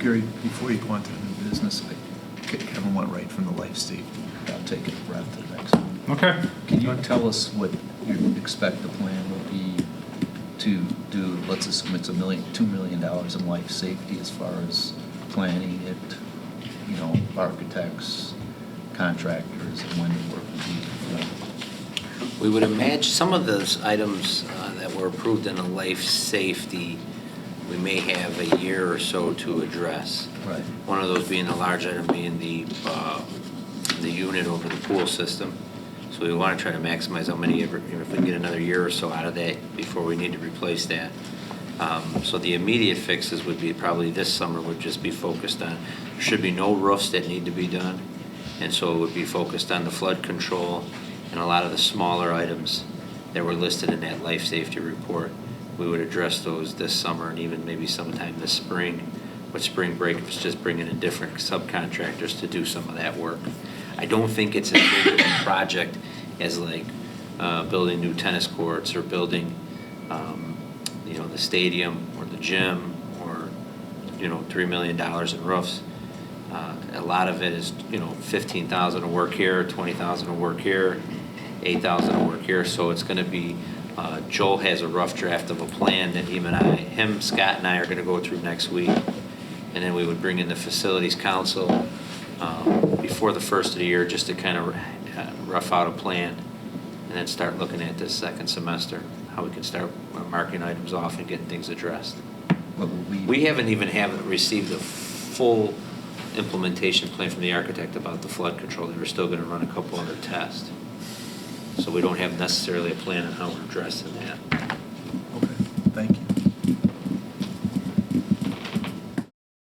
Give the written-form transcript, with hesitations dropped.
Gary, before you go on to the new business, Kevin went right from the life safety without taking a breath to the next one. Okay. Can you tell us what you expect the plan will be to do? Let's assume it's $2 million in life safety as far as planning it, you know, architects, contractors, and when the work will be done. We would imagine some of those items that were approved in a life safety, we may have a year or so to address. Right. One of those being the large item being the unit over the pool system. So we want to try to maximize how many, if we can get another year or so out of that before we need to replace that. So the immediate fixes would be probably this summer would just be focused on, there should be no roofs that need to be done. And so it would be focused on the flood control and a lot of the smaller items that were listed in that life safety report. We would address those this summer and even maybe sometime this spring. With spring break, was just bringing in different subcontractors to do some of that work. I don't think it's as big of a project as like building new tennis courts or building, the stadium or the gym or, $3 million in roofs. A lot of it is, $15,000 of work here, $20,000 of work here, $8,000 of work here. So it's going to be. Joel has a rough draft of a plan that Scott and I are going to go through next week. And then we would bring in the facilities council before the first of the year just to kind of rough out a plan and then start looking at this second semester, how we can start marking items off and getting things addressed. We haven't received a full implementation plan from the architect about the flood control. They were still going to run a couple other tests. So we don't have necessarily a plan on how we're addressing that. Okay, thank you.